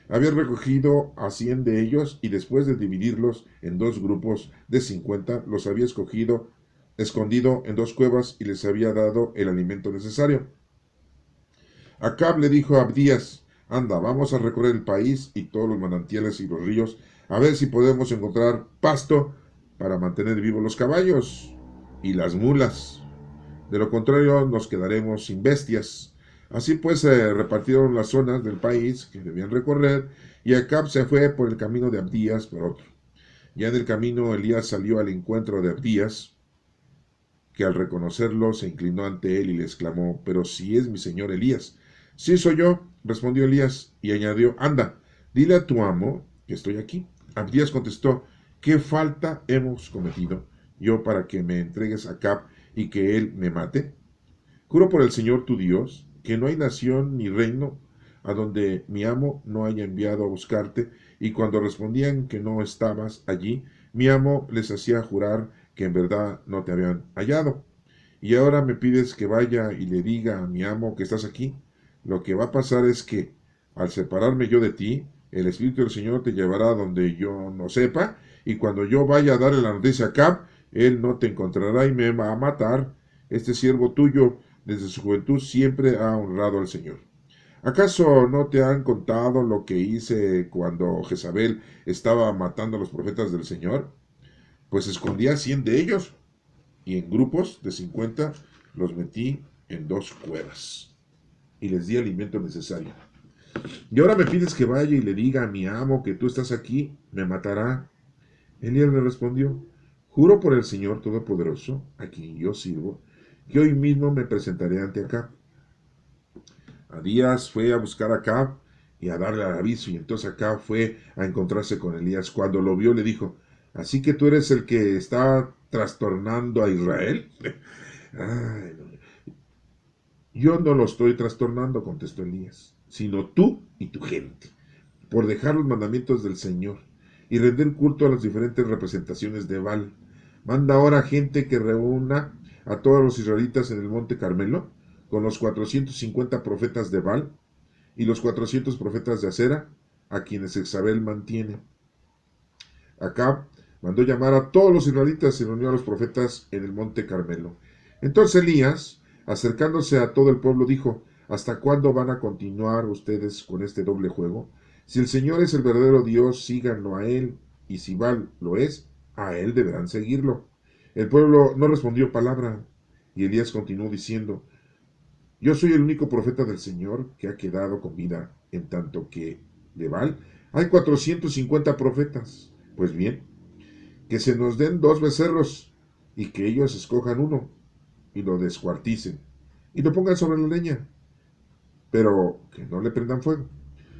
había recogido a 100 de ellos y después de dividirlos en 2 grupos de 50, los había escondido en 2 cuevas y les había dado el alimento necesario. Acab le dijo a Abdías, anda, vamos a recorrer el país y todos los manantiales y los ríos, a ver si podemos encontrar pasto para mantener vivos los caballos y las mulas. De lo contrario, nos quedaremos sin bestias. Así pues, se repartieron las zonas del país que debían recorrer, y Acab se fue por el camino de Abdías por otro. Ya en el camino, Elías salió al encuentro de Abdías, que al reconocerlo se inclinó ante él y le exclamó, pero si es mi señor Elías. Sí, soy yo, respondió Elías, y añadió, anda, dile a tu amo que estoy aquí. Abdías contestó, ¿qué falta hemos cometido yo para que me entregues a Acab y que él me mate? Juro por el Señor tu Dios, que no hay nación ni reino a donde mi amo no haya enviado a buscarte, y cuando respondían que no estabas allí, mi amo les hacía jurar que en verdad no te habían hallado. Y ahora me pides que vaya y le diga a mi amo que estás aquí. Lo que va a pasar es que, al separarme yo de ti, el Espíritu del Señor te llevará donde yo no sepa, y cuando yo vaya a darle la noticia a Acab, él no te encontrará y me va a matar. Este siervo tuyo, desde su juventud, siempre ha honrado al Señor. ¿Acaso no te han contado lo que hice cuando Jezabel estaba matando a los profetas del Señor? Pues escondí a 100 de ellos y en grupos de 50 los metí en 2 cuevas y les di alimento necesario. Y ahora me pides que vaya y le diga a mi amo que tú estás aquí, ¿me matará? Elías le respondió, juro por el Señor Todopoderoso, a quien yo sirvo, que hoy mismo me presentaré ante Acab. Abías fue a buscar a Acab y a darle el aviso, y entonces Acab fue a encontrarse con Elías. Cuando lo vio le dijo, ¿así que tú eres el que está trastornando a Israel? Ay, no. Yo no lo estoy trastornando, contestó Elías, sino tú y tu gente, por dejar los mandamientos del Señor y rendir culto a las diferentes representaciones de Baal. Manda ahora gente que reúna a todos los israelitas en el monte Carmelo, con los 450 profetas de Baal y los 400 profetas de Acera, a quienes Jezabel mantiene. Acab mandó llamar a todos los israelitas y reunió a los profetas en el monte Carmelo. Entonces Elías, acercándose a todo el pueblo, dijo, ¿hasta cuándo van a continuar ustedes con este doble juego? Si el Señor es el verdadero Dios, síganlo a él, y si Baal lo es, a él deberán seguirlo. El pueblo no respondió palabra, y Elías continuó diciendo, yo soy el único profeta del Señor que ha quedado con vida, en tanto que de Baal hay 450 profetas. Pues bien, que se nos den 2 becerros, y que ellos escojan uno, y lo descuarticen, y lo pongan sobre la leña, pero que no le prendan fuego.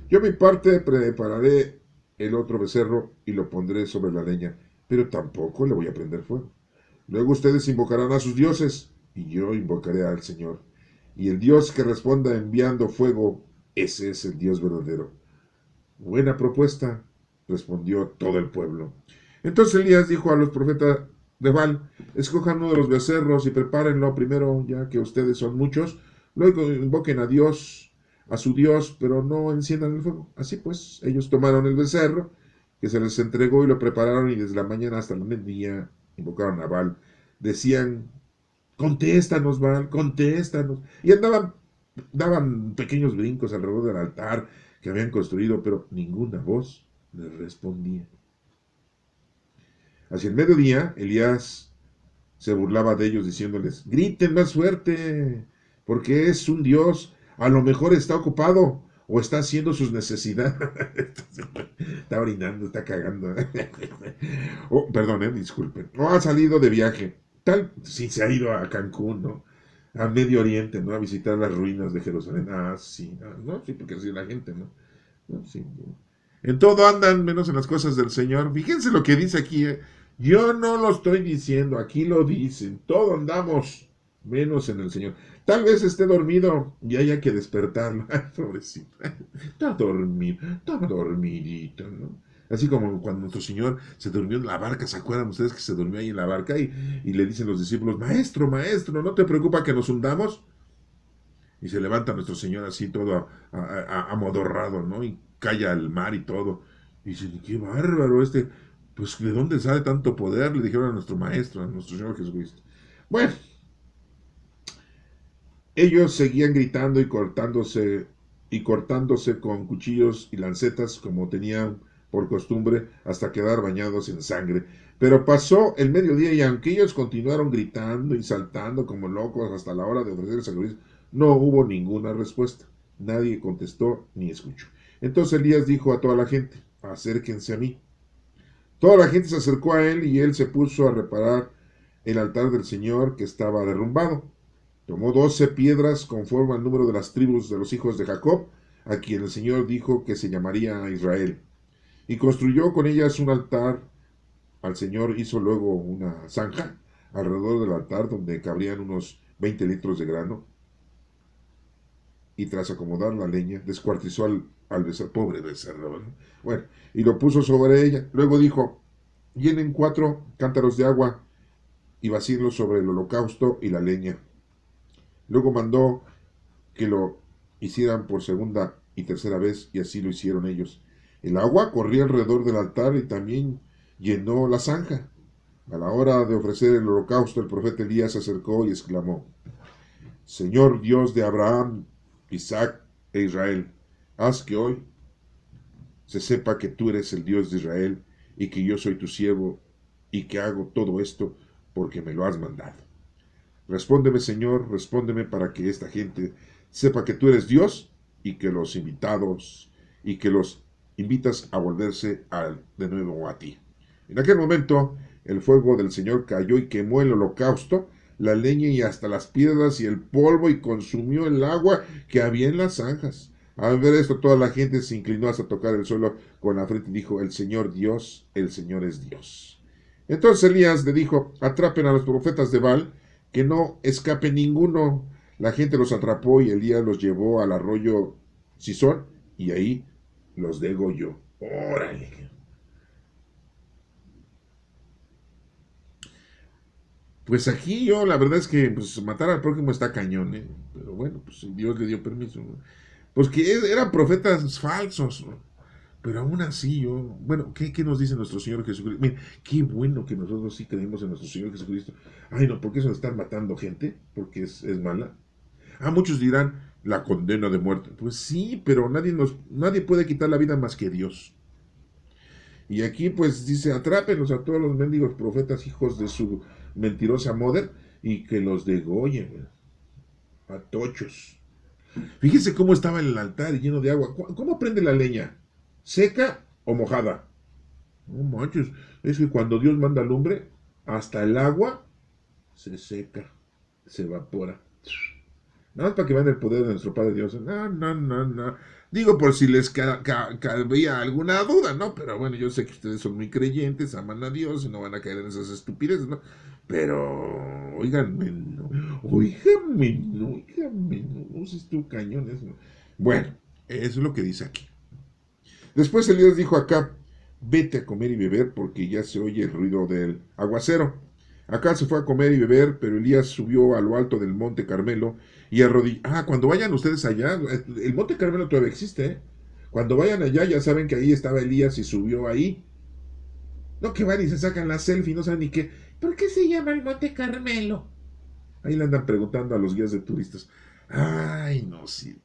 Yo mi parte prepararé el otro becerro y lo pondré sobre la leña, pero tampoco le voy a prender fuego. Luego ustedes invocarán a sus dioses, y yo invocaré al Señor. Y el Dios que responda enviando fuego, ese es el Dios verdadero. Buena propuesta, respondió todo el pueblo. Entonces Elías dijo a los profetas de Baal, escojan uno de los becerros y prepárenlo primero, ya que ustedes son muchos. Luego invoquen a Dios, a su Dios, pero no enciendan el fuego. Así pues, ellos tomaron el becerro que se les entregó y lo prepararon, y desde la mañana hasta el mediodía invocaron a Baal. Decían, contéstanos, Baal, contéstanos. Y daban pequeños brincos alrededor del altar que habían construido, pero ninguna voz les respondía. Hacia el mediodía, Elías se burlaba de ellos diciéndoles, griten más fuerte, porque es un Dios, a lo mejor está ocupado o está haciendo sus necesidades. Está orinando, está cagando. Oh, perdón, disculpen. O ha salido de viaje. Tal si se ha ido a Cancún, ¿no? A Medio Oriente, ¿no? A visitar las ruinas de Jerusalén. Ah, sí, no, sí, porque así es la gente, ¿no? No, sí, no. En todo andan menos en las cosas del Señor. Fíjense lo que dice aquí, ¿eh? Yo no lo estoy diciendo, aquí lo dicen. Todo andamos menos en el Señor. Tal vez esté dormido y haya que despertarlo. Ay, pobrecito. Está dormidito, ¿no? Así como cuando nuestro Señor se durmió en la barca, ¿se acuerdan ustedes que se durmió ahí en la barca? Y le dicen los discípulos, maestro, maestro, ¿no te preocupa que nos hundamos? Y se levanta nuestro Señor así todo amodorrado, ¿no? Y calla al mar y todo. Y dicen, qué bárbaro pues ¿de dónde sale tanto poder? Le dijeron a nuestro Maestro, a nuestro Señor Jesucristo. Bueno, ellos seguían gritando y cortándose con cuchillos y lancetas como tenían por costumbre hasta quedar bañados en sangre. Pero pasó el mediodía y aunque ellos continuaron gritando y saltando como locos hasta la hora de ofrecer el sacrificio, no hubo ninguna respuesta. Nadie contestó ni escuchó. Entonces Elías dijo a toda la gente, acérquense a mí. Toda la gente se acercó a él y él se puso a reparar el altar del Señor que estaba derrumbado. Tomó 12 piedras conforme al número de las tribus de los hijos de Jacob, a quien el Señor dijo que se llamaría Israel. Y construyó con ellas un altar. Al Señor hizo luego una zanja alrededor del altar donde cabrían unos 20 litros de grano. Y tras acomodar la leña, descuartizó al becerro, pobre becerro, ¿no? Bueno, y lo puso sobre ella. Luego dijo, llenen 4 cántaros de agua y vacíenlos sobre el holocausto y la leña. Luego mandó que lo hicieran por segunda y tercera vez, y así lo hicieron ellos. El agua corría alrededor del altar y también llenó la zanja. A la hora de ofrecer el holocausto, el profeta Elías se acercó y exclamó, Señor Dios de Abraham, Isaac e Israel, haz que hoy se sepa que tú eres el Dios de Israel y que yo soy tu siervo y que hago todo esto porque me lo has mandado. Respóndeme, Señor, respóndeme para que esta gente sepa que tú eres Dios y que los invitas a volverse de nuevo a ti. En aquel momento, el fuego del Señor cayó y quemó el holocausto, la leña y hasta las piedras y el polvo y consumió el agua que había en las zanjas. Al ver esto, toda la gente se inclinó hasta tocar el suelo con la frente y dijo, el Señor Dios, el Señor es Dios. Entonces Elías le dijo, atrapen a los profetas de Baal, que no escape ninguno. La gente los atrapó y Elías los llevó al arroyo Sison y ahí los degolló. ¡Órale! Pues aquí yo, la verdad es que pues, matar al prójimo está cañón, ¿eh? Pero bueno, pues Dios le dio permiso, ¿no? Pues que eran profetas falsos, ¿no? Pero aún así yo, bueno, ¿qué nos dice nuestro Señor Jesucristo? Mira, qué bueno que nosotros sí creemos en nuestro Señor Jesucristo. Ay, no, porque eso de estar matando gente, porque es mala. Ah, muchos dirán, la condena de muerte. Pues sí, pero nadie puede quitar la vida más que Dios. Y aquí pues dice, atrápenlos a todos los mendigos profetas, hijos de su mentirosa mother, y que los degollen, a tochos. Fíjense cómo estaba el altar lleno de agua. ¿Cómo prende la leña? ¿Seca o mojada? No manches, es que cuando Dios manda lumbre, hasta el agua se seca, se evapora. Nada más para que vean el poder de nuestro Padre Dios. No, no, no, no. Digo por si les cabía alguna duda, ¿no? Pero bueno, yo sé que ustedes son muy creyentes, aman a Dios y no van a caer en esas estupideces, ¿no? Pero, oíganme, no, oíganme, no uses tú cañones, ¿no? Bueno, eso es lo que dice aquí. Después Elías dijo acá, vete a comer y beber porque ya se oye el ruido del aguacero. Acá se fue a comer y beber, pero Elías subió a lo alto del monte Carmelo y arrodilló. Ah, cuando vayan ustedes allá, el monte Carmelo todavía existe, ¿eh? Cuando vayan allá ya saben que ahí estaba Elías y subió ahí. No que van y se sacan la selfie, no saben ni qué. ¿Por qué se llama el monte Carmelo? Ahí le andan preguntando a los guías de turistas. Ay, no, sí.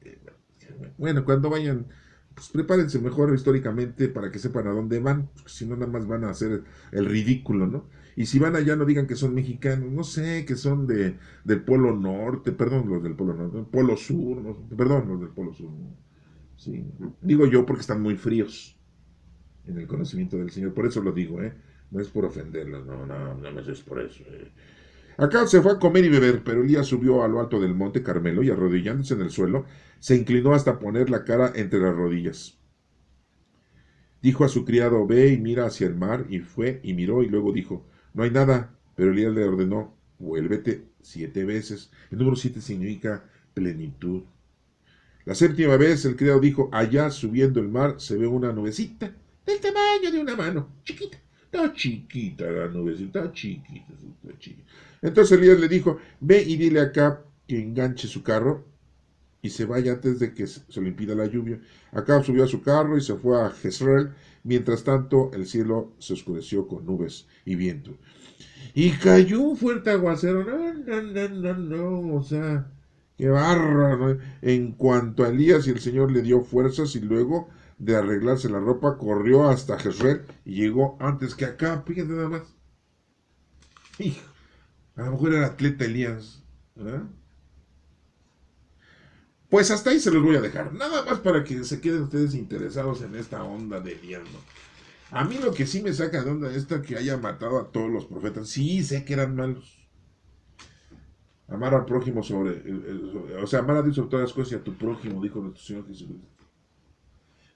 Bueno, cuando vayan, pues prepárense mejor históricamente para que sepan a dónde van, porque si no, nada más van a hacer el ridículo, ¿no? Y si van allá, no digan que son mexicanos, no sé, que son del Polo Norte, perdón, los del Polo Norte, Polo Sur, no, perdón, los del Polo Sur. ¿No? Sí, digo yo porque están muy fríos en el conocimiento del Señor, por eso lo digo, ¿eh? No es por ofenderlos, no es por eso. Acá se fue a comer y beber, pero Elías subió a lo alto del monte Carmelo y arrodillándose en el suelo, se inclinó hasta poner la cara entre las rodillas. Dijo a su criado, ve y mira hacia el mar, y fue y miró, y luego dijo, no hay nada, pero Elías le ordenó, vuélvete 7 veces. El número 7 significa plenitud. La séptima vez el criado dijo, allá subiendo el mar se ve una nubecita del tamaño de una mano, chiquita. Está chiquita la nubecita, está chiquita, está chiquita. Entonces Elías le dijo, ve y dile acá que enganche su carro y se vaya antes de que se le impida la lluvia. Acá subió a su carro y se fue a Jezreel. Mientras tanto, el cielo se oscureció con nubes y viento. Y cayó un fuerte aguacero. No, o sea, qué bárbaro. En cuanto a Elías y el Señor le dio fuerzas y luego de arreglarse la ropa, corrió hasta Jezreel y llegó antes que acá. Fíjate nada más. Hijo, a lo mejor era atleta Elías, ¿verdad? Pues hasta ahí se los voy a dejar. Nada más para que se queden ustedes interesados en esta onda de Elías, ¿no? A mí lo que sí me saca de onda es que haya matado a todos los profetas. Sí, sé que eran malos. Amar al prójimo o sea, amar a Dios sobre todas las cosas y a tu prójimo, dijo nuestro Señor Jesucristo.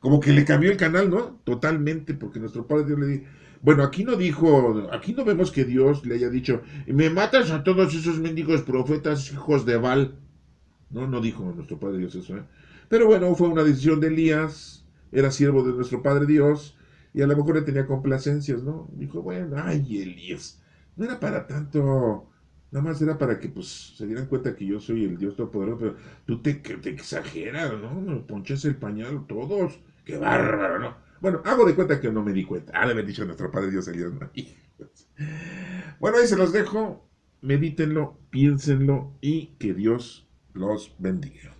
Como que le cambió el canal, ¿no? Totalmente, porque nuestro Padre Dios le dijo, bueno, aquí no vemos que Dios le haya dicho, me matas a todos esos mendigos profetas, hijos de Baal. No, no dijo nuestro Padre Dios eso, ¿eh? Pero bueno, fue una decisión de Elías, era siervo de nuestro Padre Dios, y a lo mejor le tenía complacencias, ¿no? Dijo, bueno, ay, Elías, no era para tanto, nada más era para que pues se dieran cuenta que yo soy el Dios Todopoderoso, pero tú te exageras, ¿no? Me ponches el pañal todos, qué bárbaro, ¿no? Bueno, hago de cuenta que no me di cuenta. Ah, de haber dicho nuestro Padre Dios Elías, ¿no? Bueno, ahí se los dejo, medítenlo, piénsenlo y que Dios los bendiga.